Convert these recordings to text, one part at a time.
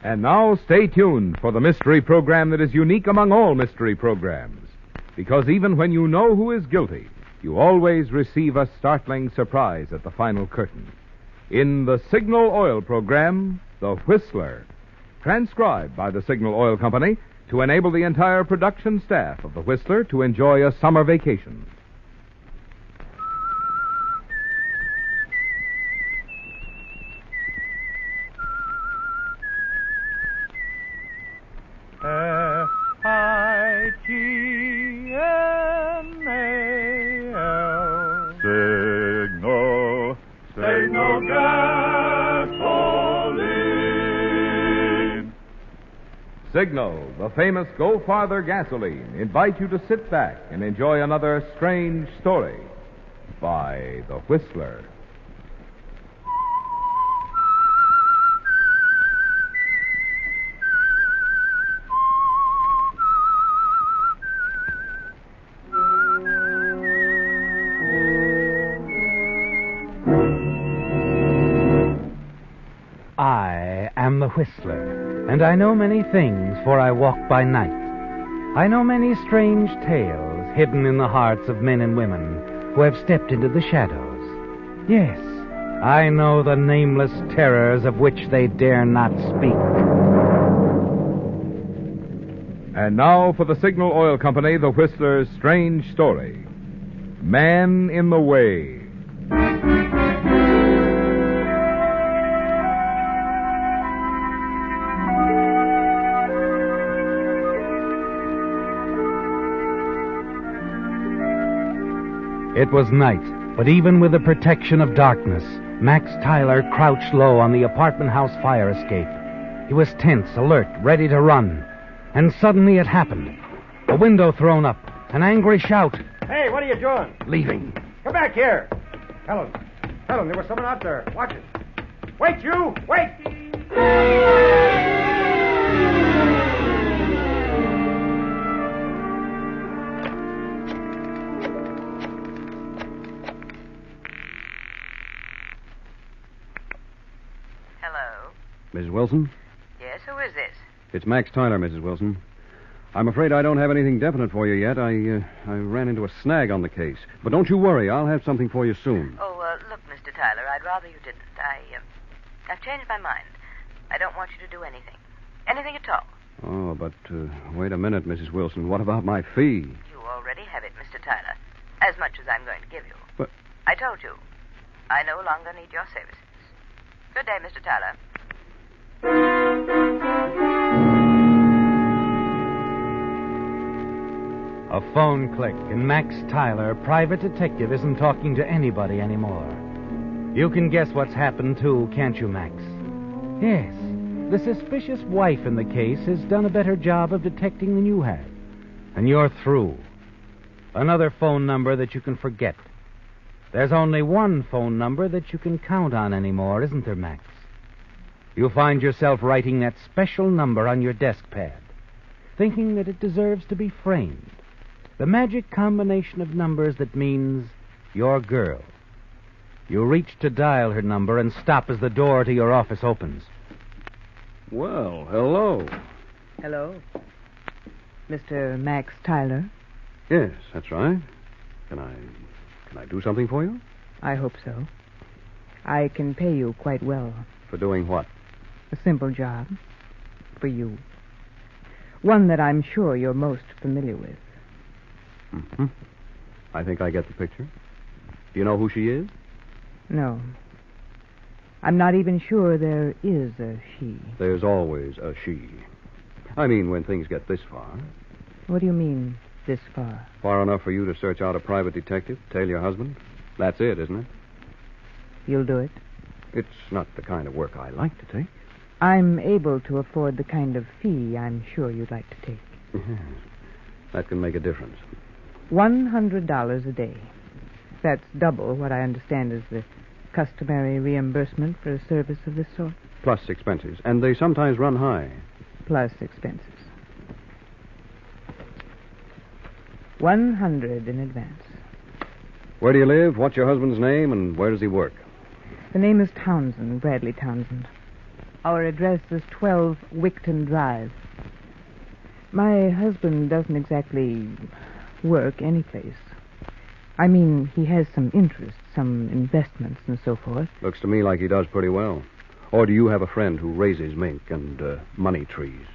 And now stay tuned for the mystery program that is unique among all mystery programs. Because even when you know who is guilty, you always receive a startling surprise at the final curtain. In the Signal Oil program, The Whistler, transcribed by the Signal Oil Company to enable the entire production staff of The Whistler to enjoy a summer vacation. Signal, Signal gasoline. Signal, the famous Go Farther gasoline, invite you to sit back and enjoy another strange story by The Whistler. I am the Whistler, and I know many things, for I walk by night. I know many strange tales hidden in the hearts of men and women who have stepped into the shadows. Yes, I know the nameless terrors of which they dare not speak. And now for the Signal Oil Company, The Whistler's strange story, Man in the Way. It was night, but even with the protection of darkness, Max Tyler crouched low on the apartment house fire escape. He was tense, alert, ready to run. And suddenly it happened. A window thrown up, an angry shout. Hey, what are you doing? Leaving. Come back here. Helen, there was someone out there. Watch it. Wait, you! Wait! Mrs. Wilson? Yes, who is this? It's Max Tyler, Mrs. Wilson. I'm afraid I don't have anything definite for you yet. I ran into a snag on the case. But don't you worry. I'll have something for you soon. Oh, look, Mr. Tyler, I'd rather you didn't. I've changed my mind. I don't want you to do anything. Anything at all. Oh, but wait a minute, Mrs. Wilson. What about my fee? You already have it, Mr. Tyler. As much as I'm going to give you. But I told you. I no longer need your services. Good day, Mr. Tyler. A phone click, and Max Tyler, private detective, isn't talking to anybody anymore. You can guess what's happened, too, can't you, Max? Yes, the suspicious wife in the case has done a better job of detecting than you have. And you're through. Another phone number that you can forget. There's only one phone number that you can count on anymore, isn't there, Max? You find yourself writing that special number on your desk pad, thinking that it deserves to be framed. The magic combination of numbers that means your girl. You reach to dial her number and stop as the door to your office opens. Well, hello. Hello. Mr. Max Tyler? Yes, that's right. Can I do something for you? I hope so. I can pay you quite well. For doing what? A simple job. For you. One that I'm sure you're most familiar with. Mm-hmm. I think I get the picture. Do you know who she is? No. I'm not even sure there is a she. There's always a she. I mean, when things get this far. What do you mean, this far? Far enough for you to search out a private detective, tail your husband? That's it, isn't it? You'll do it? It's not the kind of work I like to take. I'm able to afford the kind of fee I'm sure you'd like to take. Yes. That can make a difference. $100 a day. That's double what I understand is the customary reimbursement for a service of this sort. Plus expenses. And they sometimes run high. Plus expenses. 100 in advance. Where do you live? What's your husband's name? And where does he work? The name is Townsend, Bradley Townsend. Our address is 12 Wickton Drive. My husband doesn't exactly work anyplace. I mean, he has some interests, some investments and so forth. Looks to me like he does pretty well. Or do you have a friend who raises mink and money trees?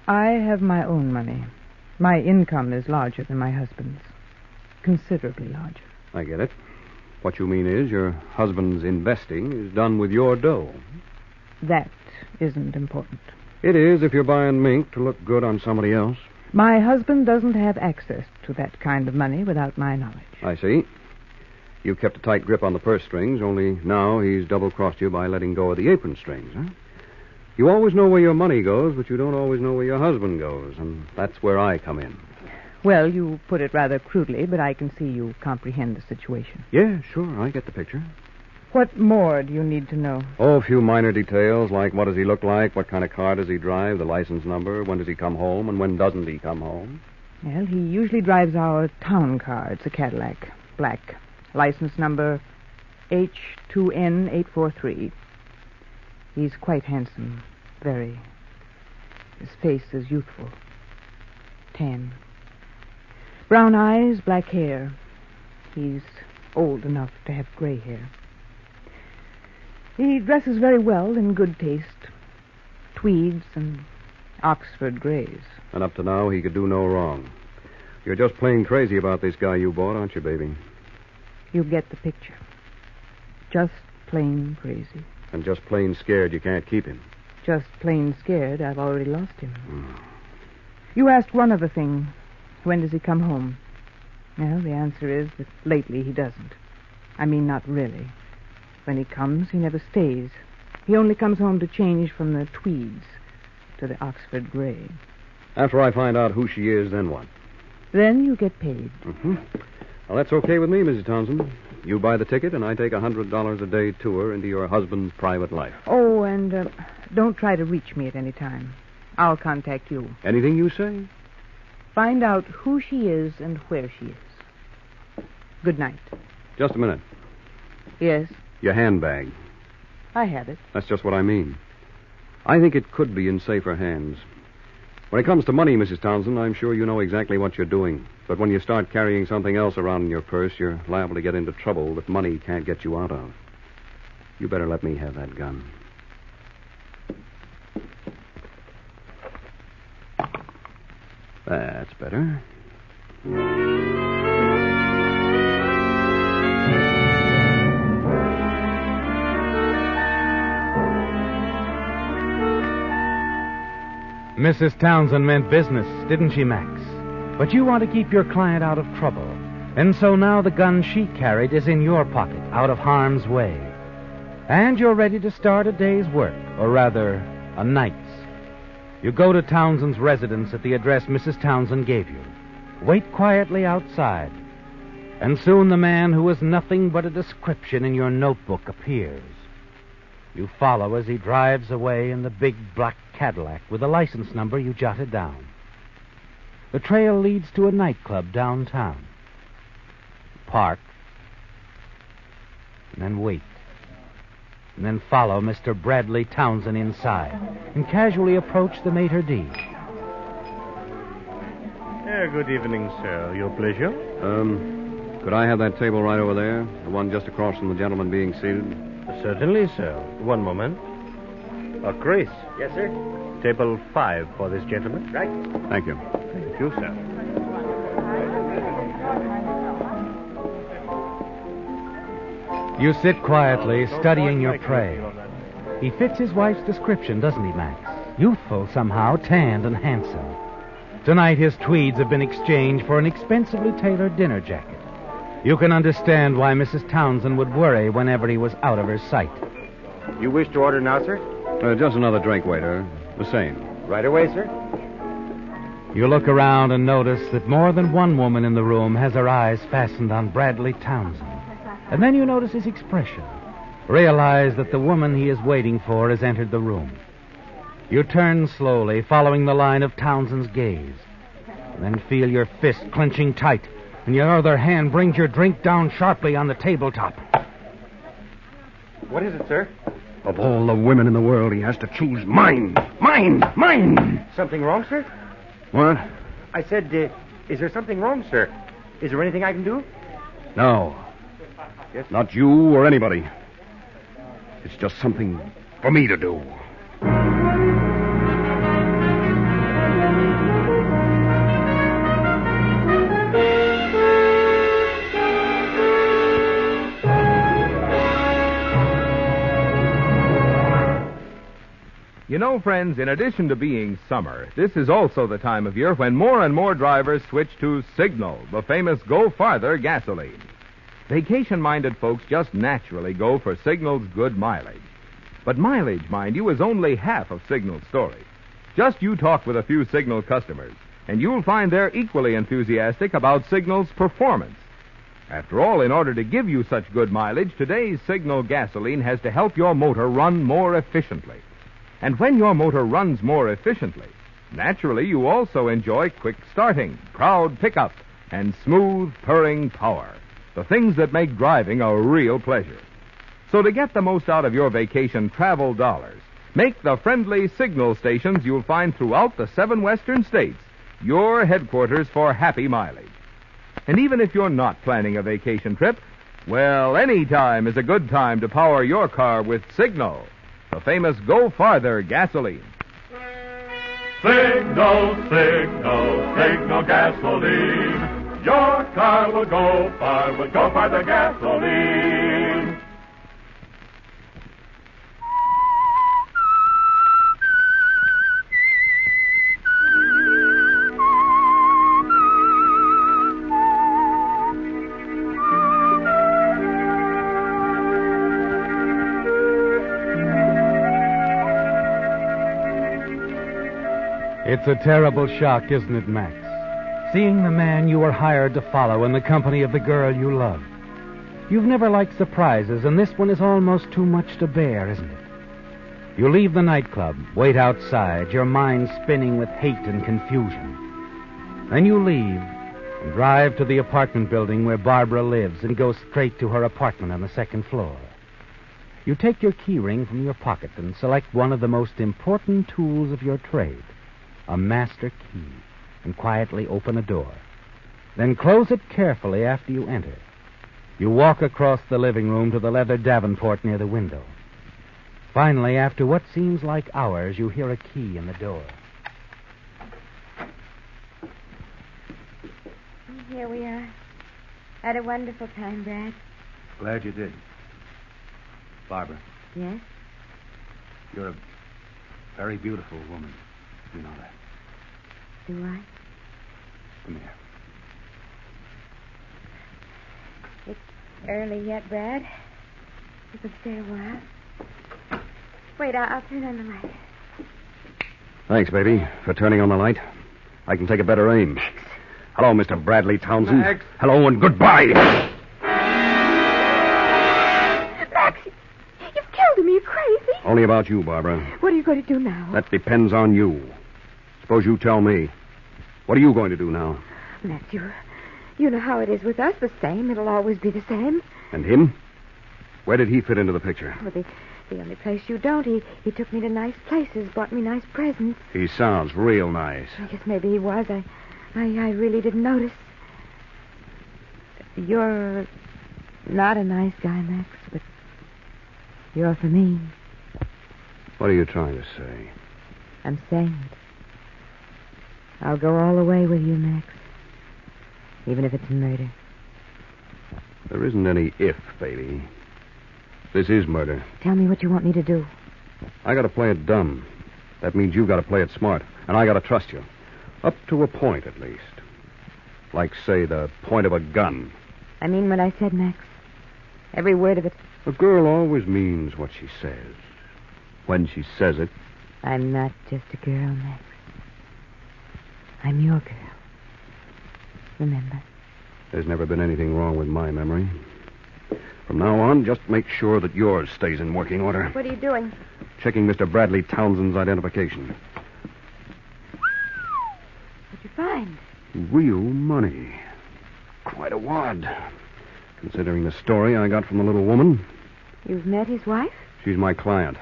I have my own money. My income is larger than my husband's. Considerably larger. I get it. What you mean is your husband's investing is done with your dough. That isn't important. It is if you're buying mink to look good on somebody else. My husband doesn't have access to that kind of money without my knowledge. I see. You've kept a tight grip on the purse strings, only now he's double-crossed you by letting go of the apron strings, huh? You always know where your money goes, but you don't always know where your husband goes, and that's where I come in. Well, you put it rather crudely, but I can see you comprehend the situation. Yeah, sure, I get the picture. What more do you need to know? Oh, a few minor details, like what does he look like, what kind of car does he drive, the license number, when does he come home, and when doesn't he come home? Well, he usually drives our town car. It's a Cadillac, black. License number H2N843. He's quite handsome, very. His face is youthful. Tan. Brown eyes, black hair. He's old enough to have gray hair. He dresses very well, in good taste. Tweeds and Oxford grays. And up to now, he could do no wrong. You're just plain crazy about this guy you bought, aren't you, baby? You get the picture. Just plain crazy. And just plain scared you can't keep him. Just plain scared I've already lost him. You asked one other thing. When does he come home? Well, the answer is that lately he doesn't. I mean, not really. When he comes, he never stays. He only comes home to change from the tweeds to the Oxford gray. After I find out who she is, then what? Then you get paid. Mm-hmm. Well, that's okay with me, Mrs. Townsend. You buy the ticket, and I take a $100 a day tour into your husband's private life. Oh, and don't try to reach me at any time. I'll contact you. Anything you say? Find out who she is and where she is. Good night. Just a minute. Yes? Your handbag. I have it. That's just what I mean. I think it could be in safer hands. When it comes to money, Mrs. Townsend, I'm sure you know exactly what you're doing. But when you start carrying something else around in your purse, you're liable to get into trouble that money can't get you out of. You better let me have that gun. That's better. Mrs. Townsend meant business, didn't she, Max? But you want to keep your client out of trouble. And so now the gun she carried is in your pocket, out of harm's way. And you're ready to start a day's work, or rather, a night's. You go to Townsend's residence at the address Mrs. Townsend gave you. Wait quietly outside. And soon the man who is nothing but a description in your notebook appears. You follow as he drives away in the big black Cadillac with the license number you jotted down. The trail leads to a nightclub downtown. Park. And then wait. And then follow Mr. Bradley Townsend inside and casually approach the maitre d'. Good evening, sir. Your pleasure? Could I have that table right over there? The one just across from the gentleman being seated? Certainly, sir. One moment. Chris. Yes, sir? Table 5 for this gentleman. Right. Thank you. Thank you, sir. You sit quietly, studying your prey. He fits his wife's description, doesn't he, Max? Youthful somehow, tanned and handsome. Tonight his tweeds have been exchanged for an expensively tailored dinner jacket. You can understand why Mrs. Townsend would worry whenever he was out of her sight. You wish to order now, sir? Just another drink, waiter. The same. Right away, sir. You look around and notice that more than one woman in the room has her eyes fastened on Bradley Townsend. And then you notice his expression. Realize that the woman he is waiting for has entered the room. You turn slowly, following the line of Townsend's gaze. And then feel your fist clenching tight, and your other hand brings your drink down sharply on the tabletop. What is it, sir? Of all the women in the world, he has to choose mine. Mine! Something wrong, sir? What? I said, is there something wrong, sir? Is there anything I can do? No. Yes. Not you or anybody. It's just something for me to do. You know, friends, in addition to being summer, this is also the time of year when more and more drivers switch to Signal, the famous Go Farther gasoline. Vacation-minded folks just naturally go for Signal's good mileage. But mileage, mind you, is only half of Signal's story. Just you talk with a few Signal customers, and you'll find they're equally enthusiastic about Signal's performance. After all, in order to give you such good mileage, today's Signal gasoline has to help your motor run more efficiently. And when your motor runs more efficiently, naturally you also enjoy quick starting, proud pickup, and smooth, purring power. The things that make driving a real pleasure. So to get the most out of your vacation travel dollars, make the friendly Signal stations you'll find throughout the 7 western states your headquarters for happy mileage. And even if you're not planning a vacation trip, well, any time is a good time to power your car with Signal, the famous Go Farther gasoline. Signal, Signal, Signal gasoline. Your car will go far with Go Farther gasoline. It's a terrible shock, isn't it, Max? Seeing the man you were hired to follow in the company of the girl you love. You've never liked surprises, and this one is almost too much to bear, isn't it? You leave the nightclub, wait outside, your mind spinning with hate and confusion. Then you leave and drive to the apartment building where Barbara lives and go straight to her apartment on the 2nd floor. You take your key ring from your pocket and select one of the most important tools of your trade, a master key, and quietly open a door. Then close it carefully after you enter. You walk across the living room to the leather davenport near the window. Finally, after what seems like hours, you hear a key in the door. Here we are. Had a wonderful time, Brad. Glad you did. Barbara, Yes? you're a very beautiful woman. You know that. Do I? Come here. It's early yet, Brad. You can stay a while. Wait, I'll turn on the light. Thanks, baby, for turning on the light. I can take a better aim. Hello, Mr. Bradley Townsend. Max. Hello and goodbye. Max, you've killed him. Are you crazy? Only about you, Barbara. What are you going to do now? That depends on you. Suppose you tell me. What are you going to do now? Max, you know how it is with us. The same. It'll always be the same. And him? Where did he fit into the picture? Well, the only place you don't. He took me to nice places, bought me nice presents. He sounds real nice. I guess maybe he was. I really didn't notice. You're not a nice guy, Max, but you're for me. What are you trying to say? I'm saying it. I'll go all the way with you, Max. Even if it's murder. There isn't any if, baby. This is murder. Tell me what you want me to do. I gotta play it dumb. That means you gotta play it smart. And I gotta trust you. Up to a point, at least. Like, say, the point of a gun. I mean what I said, Max. Every word of it. A girl always means what she says. When she says it. I'm not just a girl, Max. I'm your girl. Remember? There's never been anything wrong with my memory. From now on, just make sure that yours stays in working order. What are you doing? Checking Mr. Bradley Townsend's identification. What'd you find? Real money. Quite a wad. Considering the story I got from the little woman. You've met his wife? She's my client.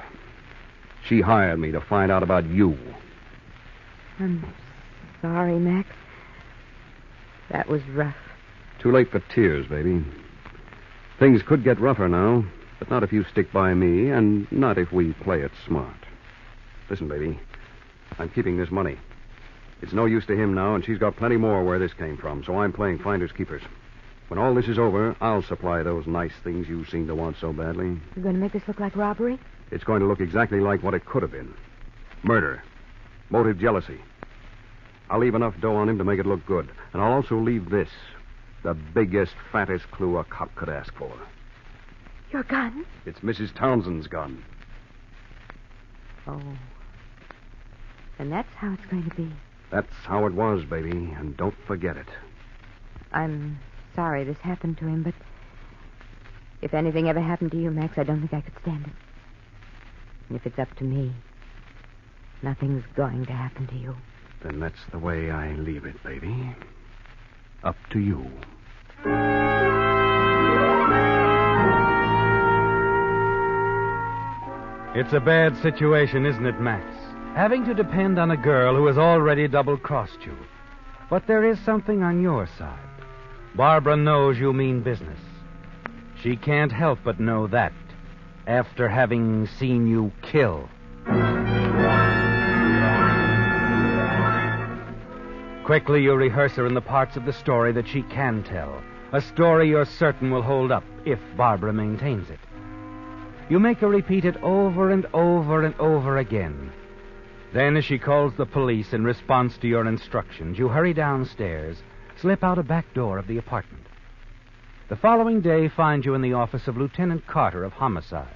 She hired me to find out about you. I'm sorry, Max. That was rough. Too late for tears, baby. Things could get rougher now, but not if you stick by me, and not if we play it smart. Listen, baby, I'm keeping this money. It's no use to him now, and she's got plenty more where this came from, so I'm playing finders keepers. When all this is over, I'll supply those nice things you seem to want so badly. You're going to make this look like robbery? It's going to look exactly like what it could have been. Murder. Motive jealousy. I'll leave enough dough on him to make it look good. And I'll also leave this. The biggest, fattest clue a cop could ask for. Your gun? It's Mrs. Townsend's gun. Oh. And that's how it's going to be. That's how it was, baby, and don't forget it. I'm sorry this happened to him, but if anything ever happened to you, Max, I don't think I could stand it. And if it's up to me, nothing's going to happen to you. Then that's the way I leave it, baby. Up to you. It's a bad situation, isn't it, Max? Having to depend on a girl who has already double-crossed you. But there is something on your side. Barbara knows you mean business. She can't help but know that after having seen you kill. Quickly you rehearse her in the parts of the story that she can tell. A story you're certain will hold up if Barbara maintains it. You make her repeat it over and over and over again. Then, as she calls the police in response to your instructions, you hurry downstairs, slip out a back door of the apartment. The following day finds you in the office of Lieutenant Carter of Homicide.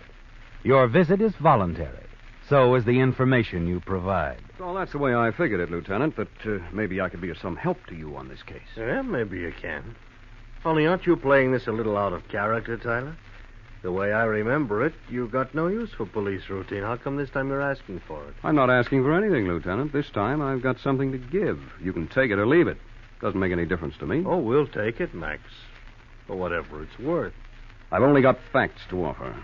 Your visit is voluntary. So is the information you provide. Well, that's the way I figured it, Lieutenant, that maybe I could be of some help to you on this case. Yeah, maybe you can. Only aren't you playing this a little out of character, Tyler? The way I remember it, you got no use for police routine. How come this time you're asking for it? I'm not asking for anything, Lieutenant. This time I've got something to give. You can take it or leave it. Doesn't make any difference to me. Oh, we'll take it, Max. For whatever it's worth. I've only got facts to offer.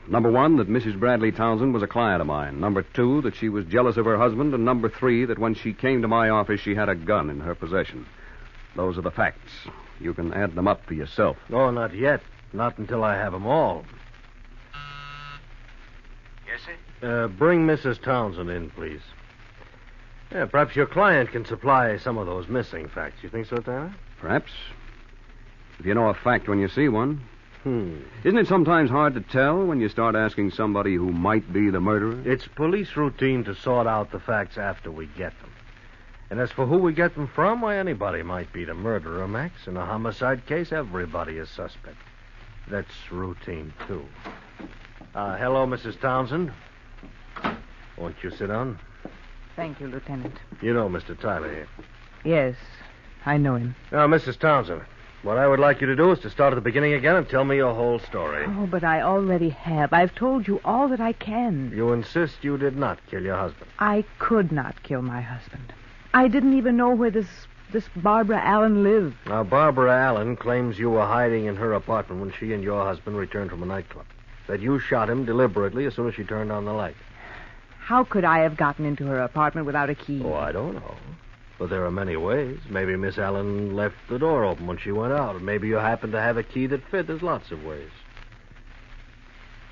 Number 1, that Mrs. Bradley Townsend was a client of mine. Number 2, that she was jealous of her husband. And number 3, that when she came to my office, she had a gun in her possession. Those are the facts. You can add them up for yourself. Oh, not yet. Not until I have them all. Yes, sir? Bring Mrs. Townsend in, please. Yeah, perhaps your client can supply some of those missing facts. You think so, Tyler? Perhaps. If you know a fact when you see one. Isn't it sometimes hard to tell when you start asking somebody who might be the murderer? It's police routine to sort out the facts after we get them. And as for who we get them from, why, anybody might be the murderer, Max. In a homicide case, everybody is suspect. That's routine, too. Hello, Mrs. Townsend. Won't you sit down? Thank you, Lieutenant. You know Mr. Tyler here. Yes, I know him. Now, Mrs. Townsend, what I would like you to do is to start at the beginning again and tell me your whole story. Oh, but I already have. I've told you all that I can. You insist you did not kill your husband. I could not kill my husband. I didn't even know where this Barbara Allen lived. Now, Barbara Allen claims you were hiding in her apartment when she and your husband returned from a nightclub. That you shot him deliberately as soon as she turned on the light. How could I have gotten into her apartment without a key? Oh, I don't know. But there are many ways. Maybe Miss Allen left the door open when she went out. Or maybe you happened to have a key that fit. There's lots of ways.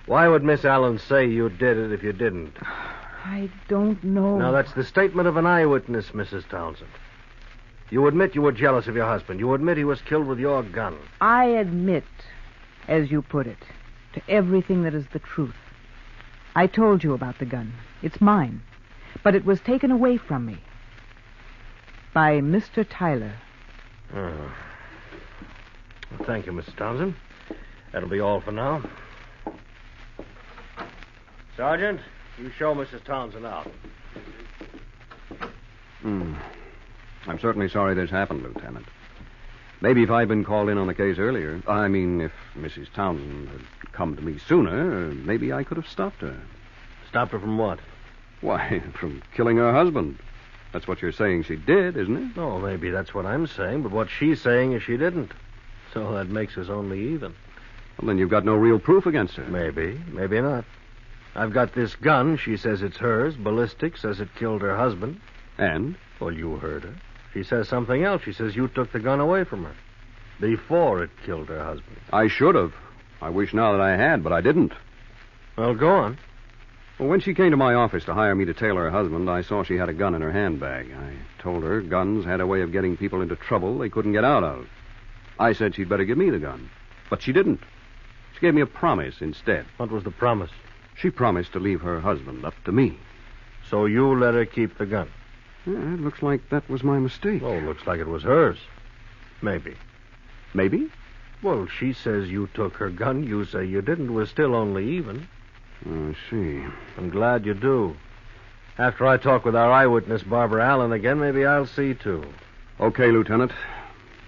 Why would Miss Allen say you did it if you didn't? I don't know. Now, that's the statement of an eyewitness, Mrs. Townsend. You admit you were jealous of your husband. You admit he was killed with your gun. I admit, as you put it, to everything that is the truth. I told you about the gun. It's mine. But it was taken away from me. By Mr. Tyler. Oh. Well, thank you, Mrs. Townsend. That'll be all for now. Sergeant, you show Mrs. Townsend out. I'm certainly sorry this happened, Lieutenant. Maybe if I'd been called in on the case earlier, if Mrs. Townsend had come to me sooner, maybe I could have stopped her. Stopped her from what? Why, from killing her husband. That's what you're saying she did, isn't it? Oh, maybe that's what I'm saying, but what she's saying is she didn't. So that makes us only even. Well, then you've got no real proof against her. Maybe, maybe not. I've got this gun. She says it's hers. Ballistic says it killed her husband. And? Well, you heard her. She says something else. She says you took the gun away from her before it killed her husband. I should have. I wish now that I had, but I didn't. Well, go on. Well, when she came to my office to hire me to tail her husband, I saw she had a gun in her handbag. I told her guns had a way of getting people into trouble they couldn't get out of. I said she'd better give me the gun. But she didn't. She gave me a promise instead. What was the promise? She promised to leave her husband up to me. So you let her keep the gun? Yeah, it looks like that was my mistake. Oh, looks like it was hers. Maybe. Maybe? Well, she says you took her gun. You say you didn't. We're still only even. I see. I'm glad you do. After I talk with our eyewitness, Barbara Allen, again, maybe I'll see, too. Okay, Lieutenant.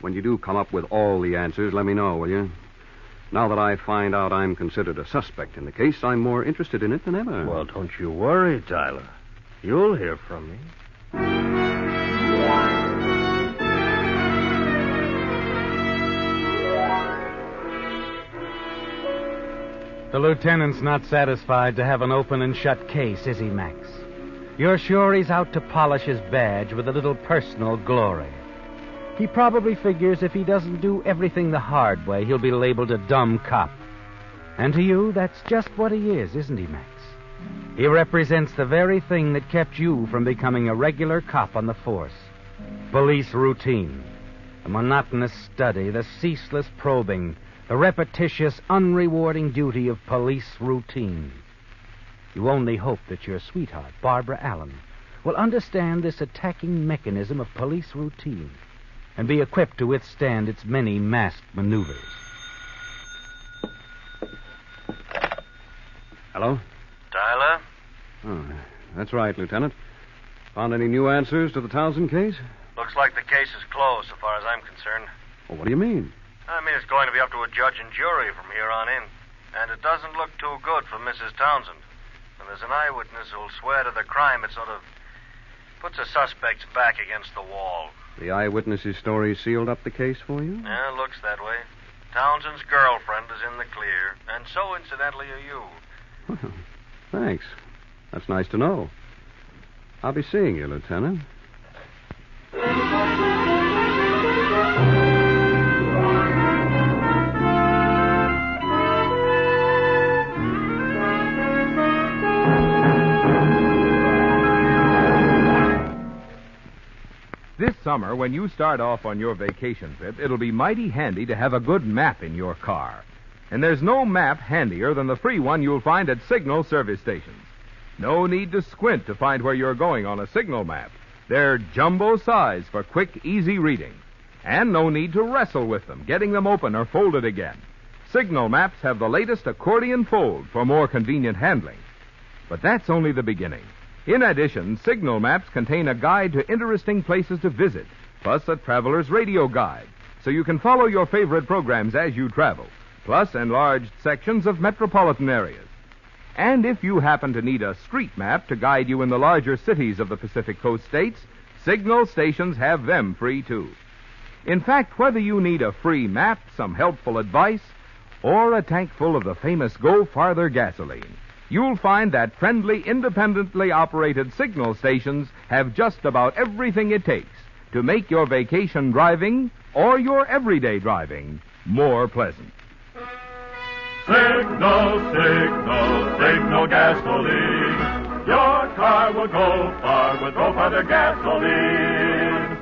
When you do come up with all the answers, let me know, will you? Now that I find out I'm considered a suspect in the case, I'm more interested in it than ever. Well, don't you worry, Tyler. You'll hear from me. The lieutenant's not satisfied to have an open and shut case, is he, Max? You're sure he's out to polish his badge with a little personal glory. He probably figures if he doesn't do everything the hard way, he'll be labeled a dumb cop. And to you, that's just what he is, isn't he, Max? He represents the very thing that kept you from becoming a regular cop on the force. Police routine. The monotonous study, the ceaseless probing, the repetitious, unrewarding duty of police routine. You only hope that your sweetheart, Barbara Allen, will understand this attacking mechanism of police routine and be equipped to withstand its many masked maneuvers. Hello? Tyler? Oh, that's right, Lieutenant. Found any new answers to the Townsend case? Looks like the case is closed, so far as I'm concerned. Well, what do you mean? I mean, it's going to be up to a judge and jury from here on in. And it doesn't look too good for Mrs. Townsend. When there's an eyewitness who'll swear to the crime, it sort of puts the suspect's back against the wall. The eyewitness's story sealed up the case for you? Yeah, it looks that way. Townsend's girlfriend is in the clear, and so, incidentally, are you. Well, thanks. That's nice to know. I'll be seeing you, Lieutenant. This summer, when you start off on your vacation trip, it'll be mighty handy to have a good map in your car. And there's no map handier than the free one you'll find at Signal service stations. No need to squint to find where you're going on a Signal map. They're jumbo size for quick, easy reading. And no need to wrestle with them, getting them open or folded again. Signal maps have the latest accordion fold for more convenient handling. But that's only the beginning. In addition, Signal maps contain a guide to interesting places to visit, plus a traveler's radio guide, so you can follow your favorite programs as you travel, plus enlarged sections of metropolitan areas. And if you happen to need a street map to guide you in the larger cities of the Pacific Coast states, Signal stations have them free, too. In fact, whether you need a free map, some helpful advice, or a tank full of the famous Go Farther gasoline, you'll find that friendly, independently operated Signal stations have just about everything it takes to make your vacation driving or your everyday driving more pleasant. Signal, signal, signal gasoline. Your car will go far with Go Farther gasoline.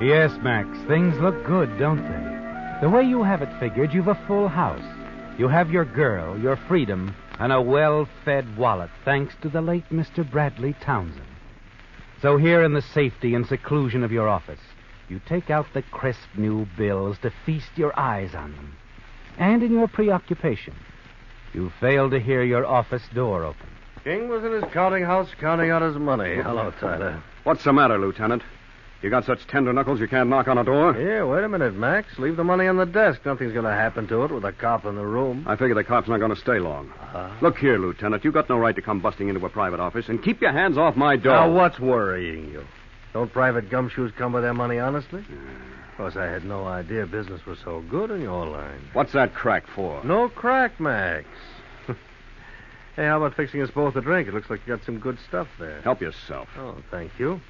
Yes, Max, things look good, don't they? The way you have it figured, you've a full house. You have your girl, your freedom, and a well-fed wallet, thanks to the late Mr. Bradley Townsend. So here in the safety and seclusion of your office, you take out the crisp new bills to feast your eyes on them. And in your preoccupation, you fail to hear your office door open. King was in his counting house counting out his money. Hello, Tyler. What's the matter, Lieutenant? You got such tender knuckles you can't knock on a door? Here, wait a minute, Max. Leave the money on the desk. Nothing's going to happen to it with a cop in the room. I figure the cop's not going to stay long. Look here, Lieutenant. You got no right to come busting into a private office, and keep your hands off my door. Now, what's worrying you? Don't private gumshoes come by their money honestly? Of course, I had no idea business was so good in your line. What's that crack for? No crack, Max. Hey, how about fixing us both a drink? It looks like you got some good stuff there. Help yourself. Oh, thank you.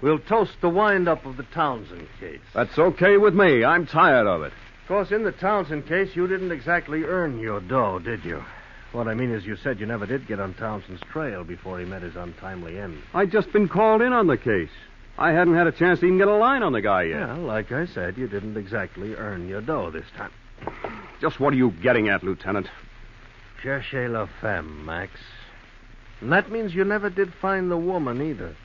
We'll toast the wind-up of the Townsend case. That's okay with me. I'm tired of it. Of course, in the Townsend case, you didn't exactly earn your dough, did you? What I mean is you said you never did get on Townsend's trail before he met his untimely end. I'd just been called in on the case. I hadn't had a chance to even get a line on the guy yet. Well, like I said, you didn't exactly earn your dough this time. Just what are you getting at, Lieutenant? Cherchez la femme, Max. And that means you never did find the woman either.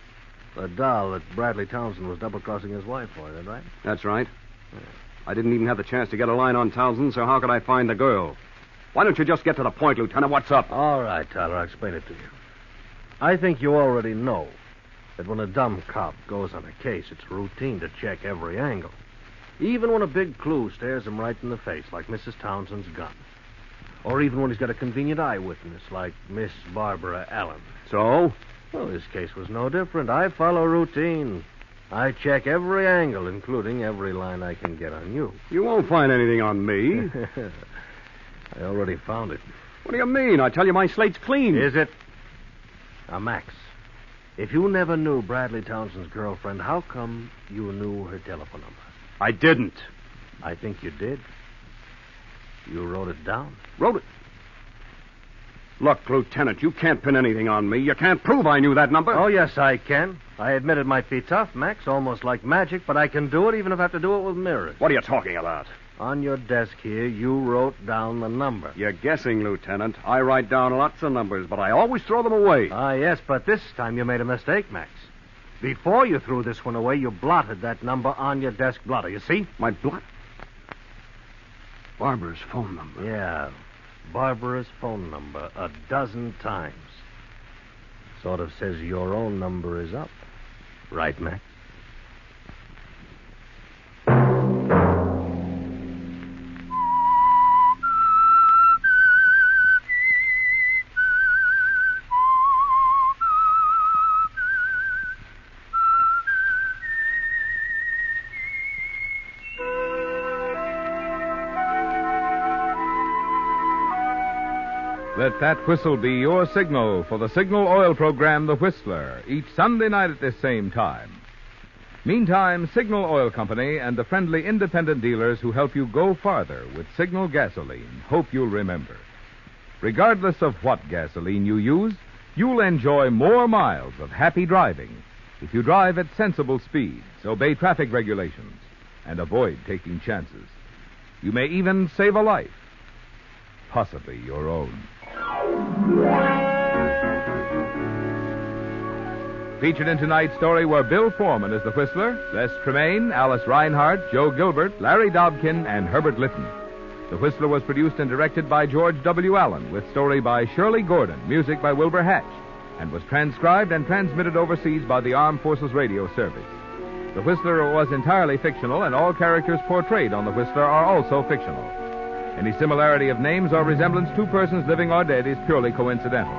The doll that Bradley Townsend was double-crossing his wife for, is that right? That's right. I didn't even have the chance to get a line on Townsend, so how could I find the girl? Why don't you just get to the point, Lieutenant? What's up? All right, Tyler, I'll explain it to you. I think you already know that when a dumb cop goes on a case, it's routine to check every angle. Even when a big clue stares him right in the face, like Mrs. Townsend's gun. Or even when he's got a convenient eyewitness, like Miss Barbara Allen. So? Well, this case was no different. I follow routine. I check every angle, including every line I can get on you. You won't find anything on me. I already found it. What do you mean? I tell you my slate's clean. Is it? Now, Max, if you never knew Bradley Townsend's girlfriend, how come you knew her telephone number? I didn't. I think you did. You wrote it down. Wrote it? Look, Lieutenant, you can't pin anything on me. You can't prove I knew that number. Oh, yes, I can. I admit it might be tough, Max, almost like magic, but I can do it even if I have to do it with mirrors. What are you talking about? On your desk here, you wrote down the number. You're guessing, Lieutenant. I write down lots of numbers, but I always throw them away. Ah, yes, but this time you made a mistake, Max. Before you threw this one away, you blotted that number on your desk blotter, you see? My blot? Barbara's phone number. Yeah, Barbara's phone number 12 times. Sort of says your own number is up. Right, Max? Let that whistle be your signal for the Signal Oil program, The Whistler, each Sunday night at this same time. Meantime, Signal Oil Company and the friendly independent dealers who help you go farther with Signal gasoline hope you'll remember. Regardless of what gasoline you use, you'll enjoy more miles of happy driving if you drive at sensible speeds, obey traffic regulations, and avoid taking chances. You may even save a life, possibly your own. Featured in tonight's story were Bill Forman as the Whistler, Les Tremaine, Alice Reinhardt, Joe Gilbert, Larry Dobkin, and Herbert Litton. The Whistler was produced and directed by George W. Allen, with story by Shirley Gordon, music by Wilbur Hatch, and was transcribed and transmitted overseas by the Armed Forces Radio Service. The Whistler was entirely fictional, and all characters portrayed on The Whistler are also fictional. Any similarity of names or resemblance to persons living or dead is purely coincidental.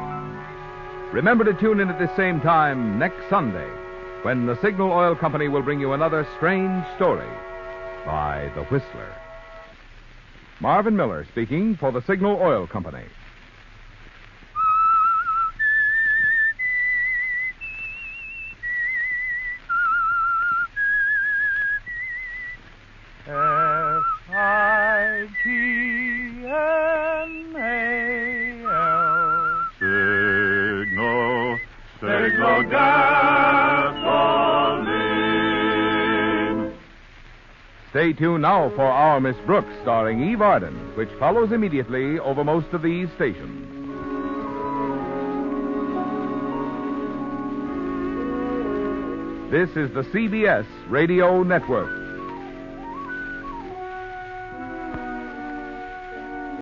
Remember to tune in at this same time next Sunday, when the Signal Oil Company will bring you another strange story by The Whistler. Marvin Miller speaking for the Signal Oil Company. Signal gasoline. Stay tuned now for Our Miss Brooks, starring Eve Arden, which follows immediately over most of these stations. This is the CBS Radio Network.